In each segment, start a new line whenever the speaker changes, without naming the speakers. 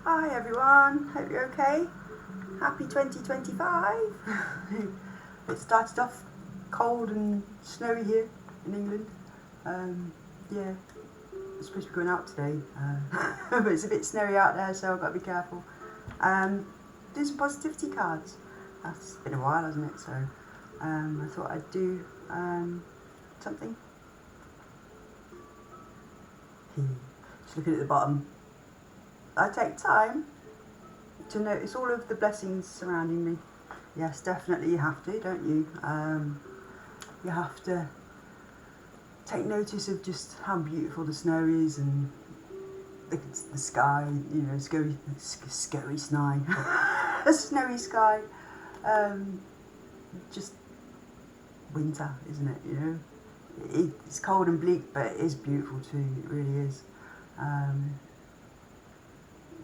Hi everyone, hope you're okay. Happy 2025. It started off cold and snowy here in England. Yeah, I'm supposed to be going out today, but it's a bit snowy out there, so I've got to be careful. Do some positivity cards. That's been a while, hasn't it? So I thought I'd do something. Just looking at the bottom. I take time to notice all of the blessings surrounding me. Yes, definitely you have to, don't you? You have to take notice of just how beautiful the snow is and the sky, you know, scary sky, a snowy sky. Just winter, isn't it? You know, it's cold and bleak, but it is beautiful too. It really is.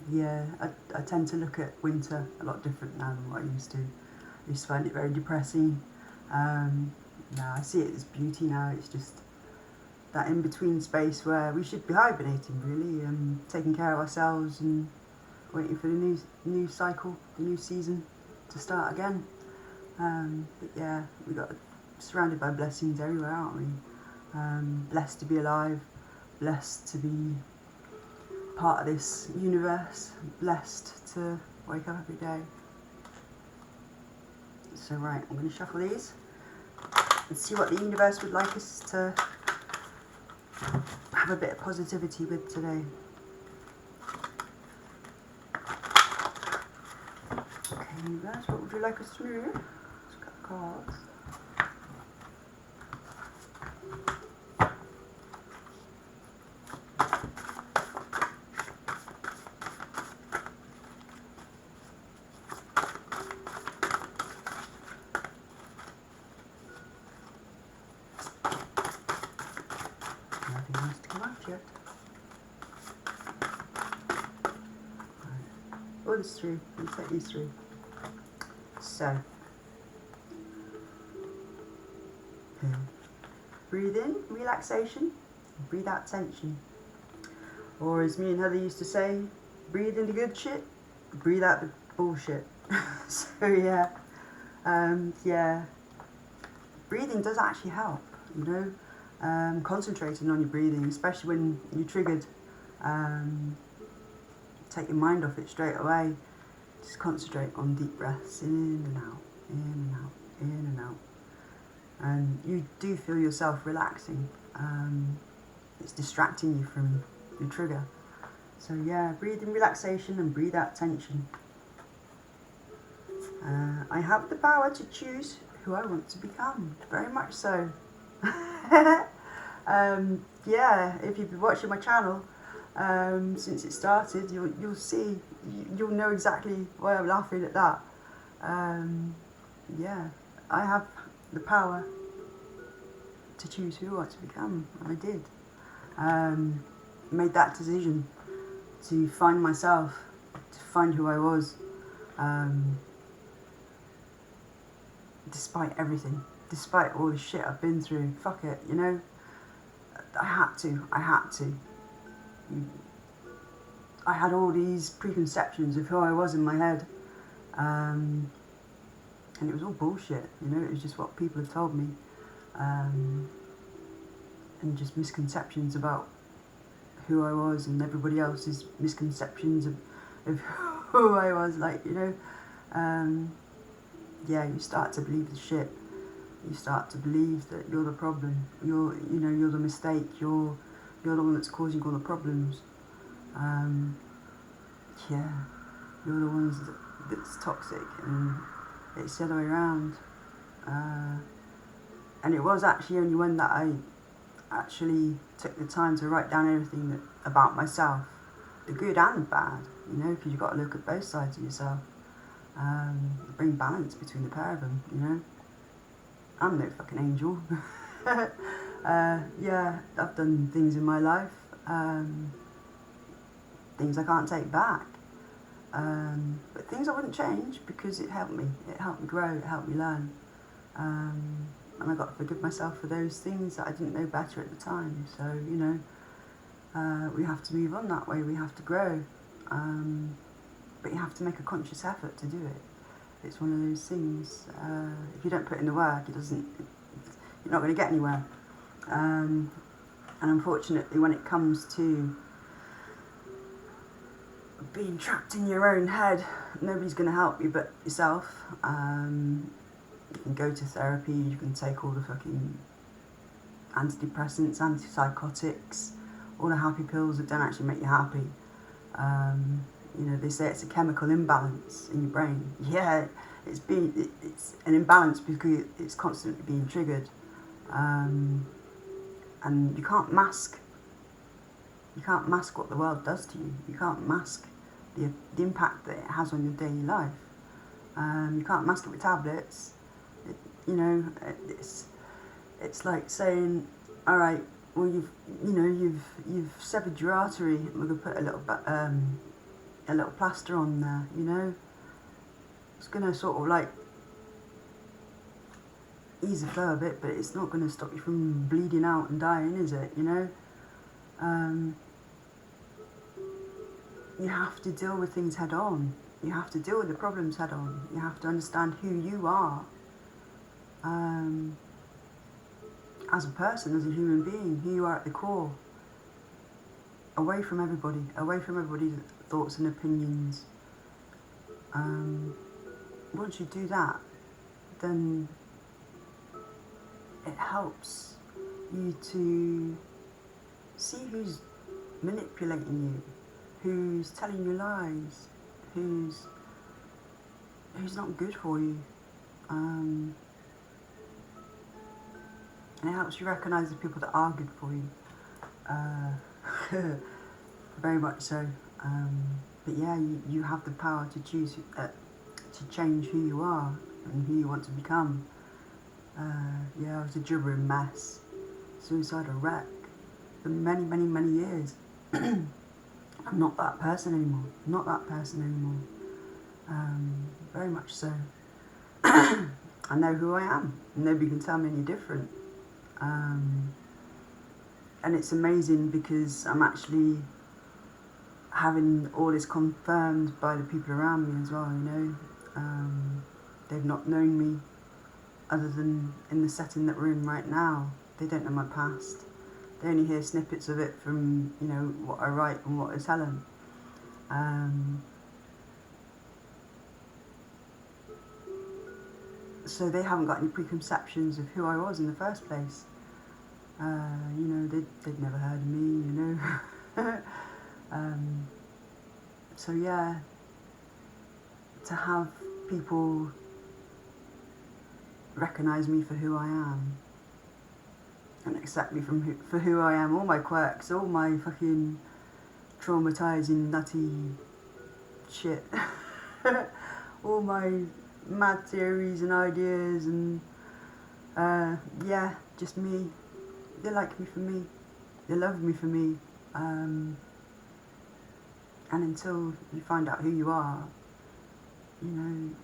Yeah, I tend to look at winter a lot different now than what I used to. I used to find it very depressing. Now I see it as beauty now. It's just that in-between space where we should be hibernating really, and taking care of ourselves and waiting for the new cycle, the new season to start again. But yeah, we got surrounded by blessings everywhere, aren't we? Blessed to be alive, blessed to be part of this universe, blessed to wake up every day. So right, I'm going to shuffle these and see what the universe would like us to have a bit of positivity with today. Okay, universe, what would you like us to do? Let's got the cards. Nothing wants to come out yet. Right. Oh, there's three. Let's take these three. So, breathe in, relaxation. Breathe out, tension. Or as me and Heather used to say, breathe in the good shit, breathe out the bullshit. So yeah, yeah. Breathing does actually help, you know. Concentrating on your breathing, especially when you're triggered. Take your mind off it straight away. Just concentrate on deep breaths, in and out, in and out, in and out. And you do feel yourself relaxing. It's distracting you from your trigger. So yeah, breathe in relaxation and breathe out tension. I have the power to choose who I want to become, very much so. Yeah, if you've been watching my channel since it started, you'll see, you'll know exactly why I'm laughing at that. Yeah, I have the power to choose who I want to become, and I did. Made that decision to find myself, to find who I was, despite everything, despite all the shit I've been through. Fuck it, you know. I had to. I had all these preconceptions of who I was in my head, and it was all bullshit, you know. It was just what people had told me, and just misconceptions about who I was and everybody else's misconceptions of who I was, like, you know. Yeah, you start to believe the shit. You start to believe that you're the problem. You're the mistake. You're the one that's causing all the problems. Yeah, you're the ones that's toxic, and it's the other way around. And it was actually only when that I actually took the time to write down everything about myself, the good and the bad, you know, because you've got to look at both sides of yourself. Bring balance between the pair of them, you know. I'm no fucking angel. Yeah, I've done things in my life, things I can't take back, but things I wouldn't change because it helped me. It helped me grow, it helped me learn, and I got to forgive myself for those things that I didn't know better at the time. So, you know, we have to move on that way, we have to grow. but you have to make a conscious effort to do it. It's one of those things. If you don't put in the work, you're not going to get anywhere. And unfortunately, when it comes to being trapped in your own head, nobody's going to help you but yourself. You can go to therapy, you can take all the fucking antidepressants, antipsychotics, all the happy pills that don't actually make you happy. They say it's a chemical imbalance in your brain. Yeah, it's an imbalance because it's constantly being triggered. And you can't mask what the world does to you. You can't mask the impact that it has on your daily life. You can't mask it with tablets. It's like saying, all right, well you've severed your artery. We're gonna put a little plaster on there. It's gonna sort of like ease the flow a bit, but it's not gonna stop you from bleeding out and dying, is it? You have to deal with things head on. You have to deal with the problems head on. You have to understand who you are. As a person, as a human being, who you are at the core, away from everybody's thoughts and opinions. Once you do that, then it helps you to see who's manipulating you, who's telling you lies, who's not good for you. And it helps you recognise the people that are good for you. Very much so. But yeah, you have the power to choose to change who you are and who you want to become. I was a gibbering mess, suicidal wreck for many, many, many years. I'm not that person anymore. Very much so. I know who I am. Nobody can tell me any different. And it's amazing because I'm actually having all this confirmed by the people around me as well, They've not known me other than in the setting that we're in right now. They don't know my past. They only hear snippets of it from, what I write and what I tell them. So they haven't got any preconceptions of who I was in the first place. They'd never heard of me, So yeah, to have people recognise me for who I am and accept me for who I am, all my quirks, all my fucking traumatising, nutty shit, all my mad theories and ideas and just me. They like me for me. They love me for me. And until you find out who you are, you're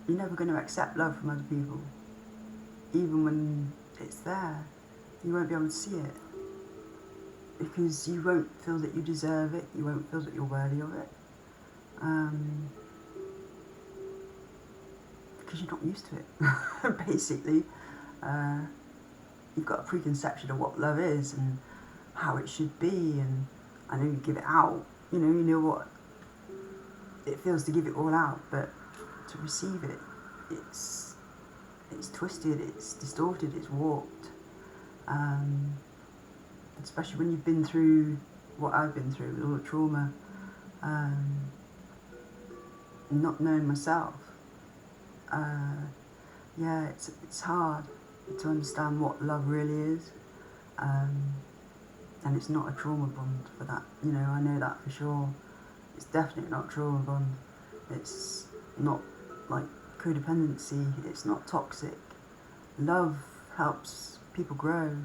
never going to accept love from other people. Even when it's there, you won't be able to see it. Because you won't feel that you deserve it. You won't feel that you're worthy of it. Because you're not used to it, basically. You've got a preconception of what love is and how it should be, and I know you give it out. You know what it feels to give it all out, but to receive it, it's twisted, it's distorted, it's warped. Especially when you've been through what I've been through with all the trauma, not knowing myself. It's hard to understand what love really is, and it's not a trauma bond for that. I know that for sure. It's definitely not a trauma bond. It's not like codependency. It's not toxic. Love helps people grow.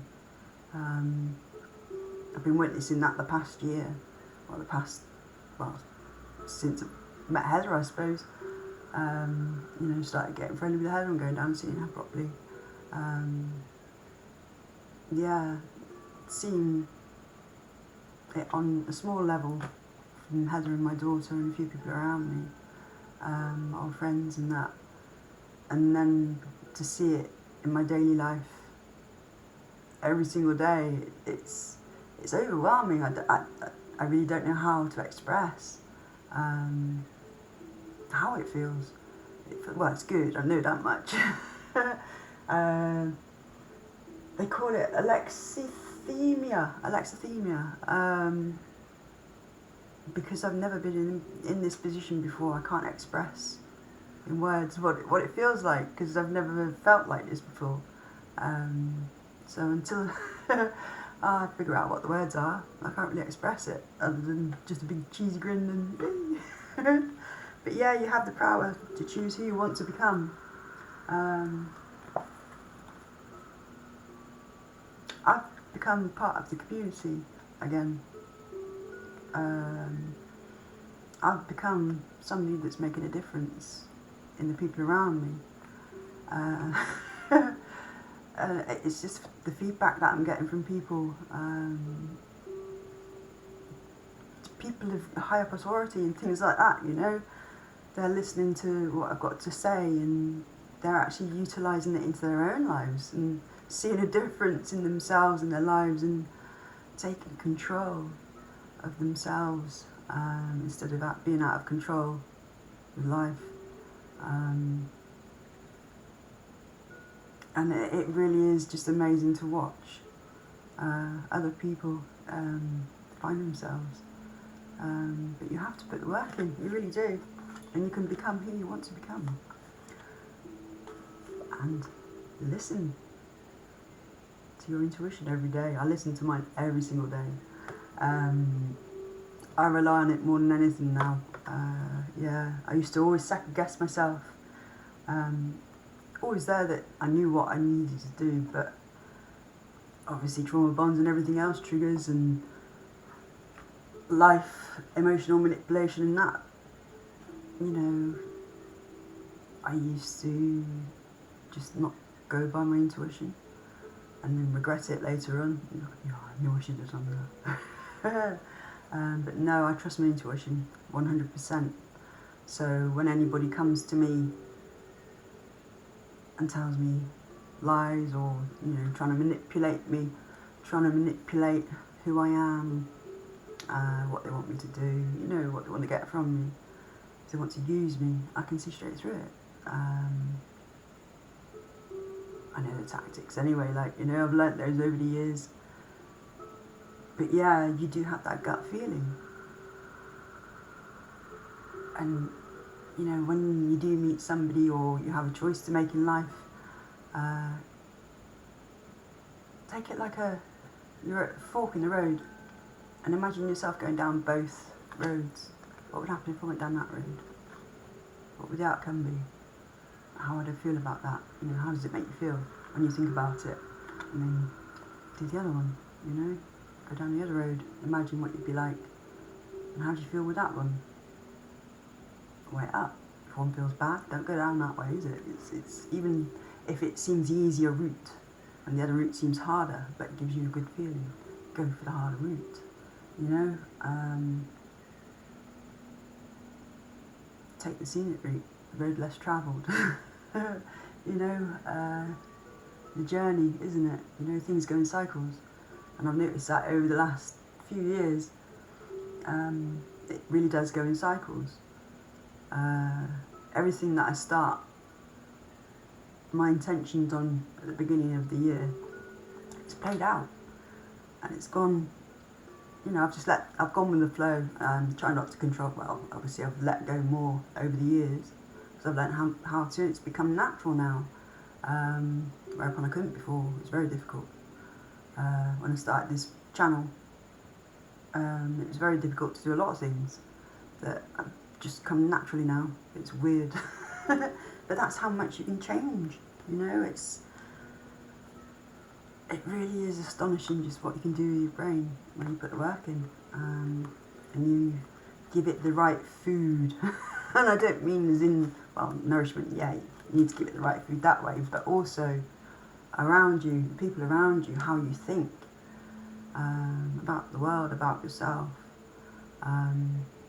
I've been witnessing that the past year, since I met Heather, I suppose. Started getting friendly with Heather and going down and seeing her properly. Seeing it on a small level and Heather and my daughter and a few people around me, old friends and that. And then to see it in my daily life every single day, it's overwhelming. I really don't know how to express how it feels. Well, it's good, I know that much. They call it alexithymia, because I've never been in this position before. I can't express in words what it feels like, because I've never felt like this before. So until I figure out what the words are, I can't really express it other than just a big cheesy grin and but yeah, you have the power to choose who you want to become. I've become part of the community again. I've become somebody that's making a difference in the people around me. It's just the feedback that I'm getting from people. People of higher authority and things like that, you know. They're listening to what I've got to say, and they're actually utilising it into their own lives and seeing a difference in themselves and their lives and taking control of themselves instead of being out of control with life. And it really is just amazing to watch other people find themselves. But you have to put the work in, you really do. And you can become who you want to become. And listen to your intuition every day. I listen to mine every single day. I rely on it more than anything now. Yeah, I used to always second guess myself. Always there that I knew what I needed to do, but obviously trauma bonds and everything else triggers and life, emotional manipulation and that. You know, I used to just not go by my intuition and then regret it later on. I knew I should have done that. But no, I trust my intuition 100%. So when anybody comes to me and tells me lies or, you know, trying to manipulate me, trying to manipulate who I am, what they want me to do, you know, what they want to get from me, if they want to use me, I can see straight through it. I know the tactics anyway, like, you know, I've learnt those over the years. But yeah, you do have that gut feeling. And, you know, when you do meet somebody or you have a choice to make in life, take it like you're at a fork in the road, and imagine yourself going down both roads. What would happen if I went down that road? What would the outcome be? How would I feel about that? You know, how does it make you feel when you think about it? And then do the other one, you know? Go down the other road, imagine what you'd be like. And how do you feel with that one? Weigh it up. If one feels bad, don't go down that way, is it? It's even if it seems the easier route and the other route seems harder, but it gives you a good feeling, go for the harder route, you know? Take the scenic route, the road less travelled. You know, the journey, isn't it? You know, things go in cycles. And I've noticed that over the last few years, it really does go in cycles. Everything that I start, my intentions on at the beginning of the year, it's played out. And it's gone, you know, I've gone with the flow and try not to control. Well, obviously I've let go more over the years, because I've learned how to, it's become natural now. Whereupon I couldn't before, it was very difficult. When I started this channel, it was very difficult to do a lot of things that have just come naturally now. It's weird. But that's how much you can change, you know. It really is astonishing just what you can do with your brain when you put the work in, and you give it the right food. And I don't mean as in, well, nourishment, yeah, you need to give it the right food that way, but also around you, people around you, how you think about the world, about yourself.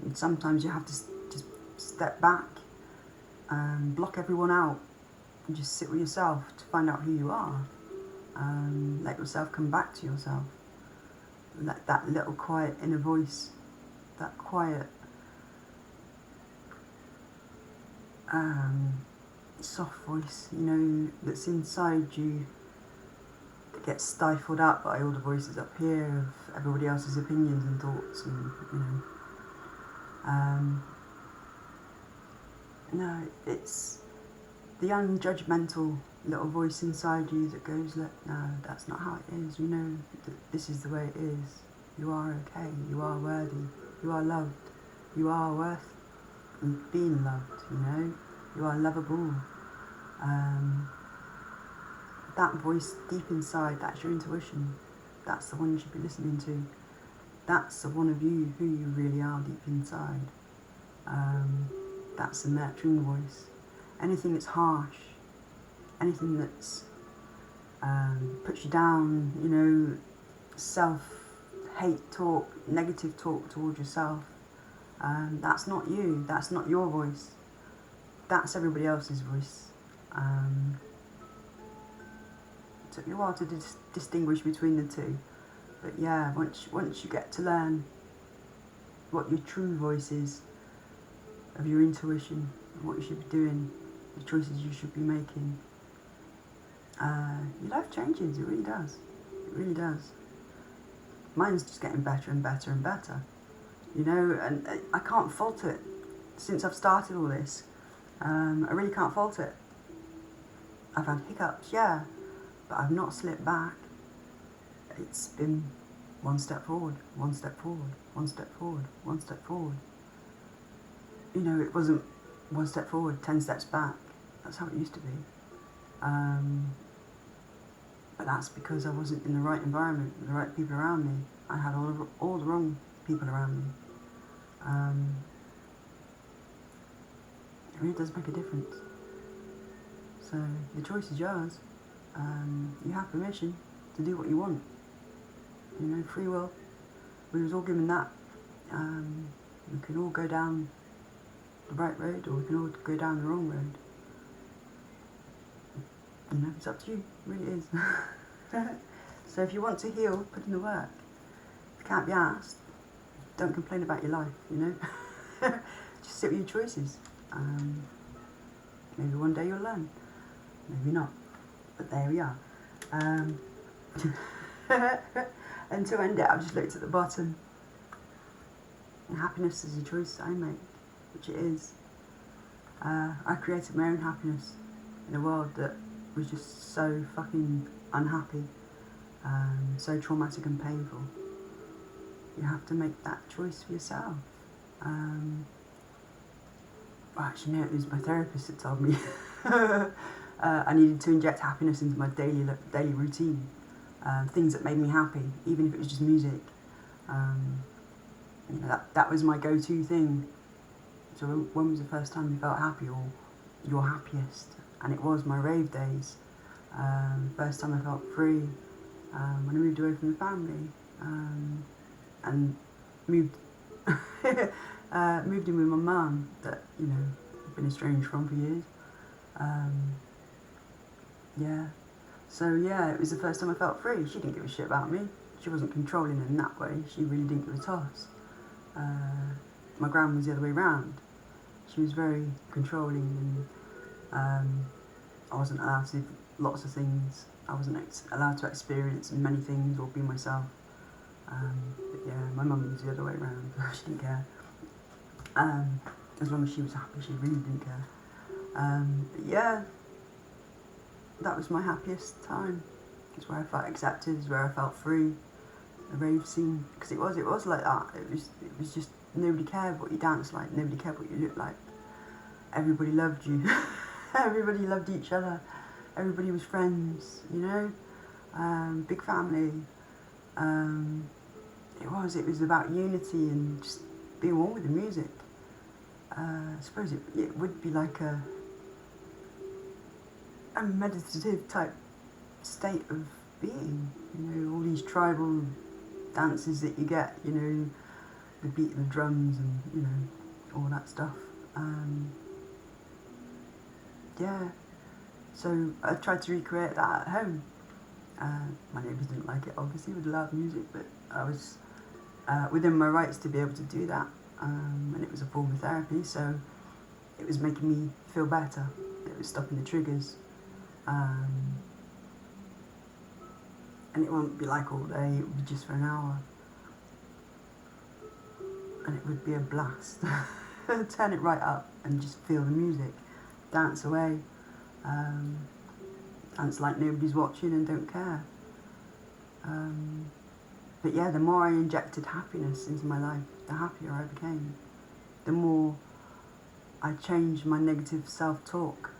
And sometimes you have to just step back and block everyone out and just sit with yourself to find out who you are. Let yourself come back to yourself. Let that little quiet inner voice, that quiet, soft voice, that's inside you, that gets stifled out by all the voices up here of everybody else's opinions and thoughts, and no, it's the unjudgmental little voice inside you that goes, look, no, that's not how it is. That this is the way it is. You are okay. You are worthy. You are loved. You are worth being loved. You are lovable. That voice deep inside, that's your intuition. That's the one you should be listening to. That's the one of you who you really are deep inside. That's the nurturing voice. Anything that's harsh, anything that's puts you down, self-hate talk, negative talk towards yourself, that's not you, that's not your voice, that's everybody else's voice. It took me a while to distinguish between the two, but yeah, once you get to learn what your true voice is, of your intuition, what you should be doing, the choices you should be making, your life changes. It really does. It really does. Mine's just getting better and better and better, and I can't fault it. Since I've started all this, I really can't fault it. I've had hiccups, yeah, but I've not slipped back. It's been one step forward, one step forward, one step forward, one step forward. It wasn't one step forward, 10 steps back. That's how it used to be. But that's because I wasn't in the right environment, with the right people around me. I had all the wrong people around me. It really does make a difference. So the choice is yours. You have permission to do what you want. Free will. We was all given that. We can all go down the right road, or we can all go down the wrong road. It's up to you. It really is. So if you want to heal, put in the work. If you can't be asked, don't complain about your life. Just sit with your choices. Maybe one day you'll learn. Maybe not. But there we are. And to end it, I've just looked at the bottom. And happiness is a choice I make, which it is. I created my own happiness in a world that was just so fucking unhappy, so traumatic and painful. You have to make that choice for yourself. Actually, no, it was my therapist that told me I needed to inject happiness into my daily routine. Things that made me happy, even if it was just music. That was my go-to thing. So when was the first time you felt happy, or your happiest? And it was my rave days. First time I felt free, when I moved away from the family, and moved moved in with my mum that I've been estranged from for years. It was the first time I felt free. She didn't give a shit about me. She wasn't controlling in that way. She really didn't give a toss. My gran was the other way round. She was very controlling, and I wasn't allowed to do lots of things. I wasn't allowed to experience many things or be myself. But yeah, my mum was the other way around. She didn't care. As long as she was happy, she really didn't care. But yeah, that was my happiest time. It's where I felt accepted. It's where I felt free. The rave scene, because it was like that. It was just nobody cared what you danced like. Nobody cared what you looked like. Everybody loved you. Everybody loved each other. Everybody was friends. Big family. It was about unity and just being one with the music. I suppose it would be like a meditative type state of being. All these tribal dances that you get, the the beat of the drums and, you know, all that stuff. Yeah, so I tried to recreate that at home. My neighbours didn't like it, obviously, with loud music, but I was within my rights to be able to do that, and it was a form of therapy, so it was making me feel better. It was stopping the triggers, and it won't be like all day, it would be just for an hour, and it would be a blast. Turn it right up and just feel the music, dance away, dance like nobody's watching and don't care. But yeah, the more I injected happiness into my life, the happier I became. The more I changed my negative self-talk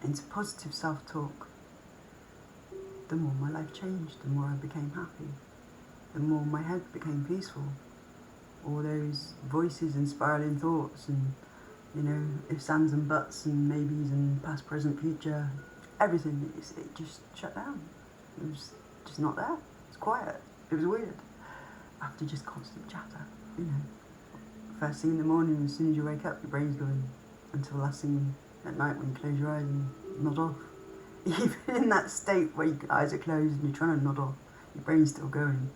into positive self-talk, the more my life changed, the more I became happy, the more my head became peaceful. All those voices and spiraling thoughts and, you know, ifs, ands and buts and maybes and past, present, future, everything, it just shut down. It was just not there. It was quiet. It was weird. After just constant chatter, you know. First thing in the morning, as soon as you wake up, your brain's going, until last thing at night when you close your eyes and nod off. Even in that state where your eyes are closed and you're trying to nod off, your brain's still going.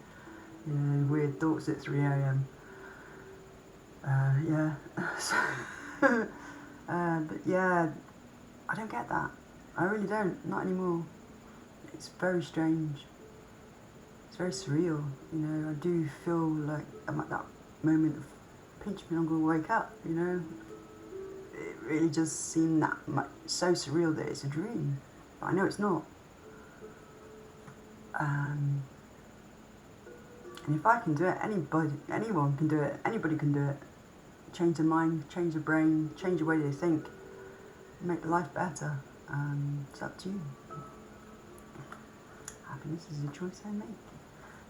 You know, weird thoughts at 3 a.m. Yeah. But yeah, I don't get that. I really don't. Not anymore. It's very strange. It's very surreal. You know, I do feel like I'm at that moment of pinch me, I'm going to wake up, you know. It really just seemed that much, so surreal that it's a dream. But I know it's not. And if I can do it, anyone can do it. Anybody can do it. Change their mind, change their brain, change the way they think, make life better. It's up to you. Happiness is a choice I make.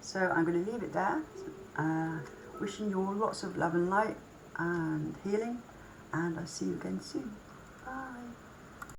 So I'm going to leave it there. Wishing you all lots of love and light and healing, and I'll see you again soon. Bye.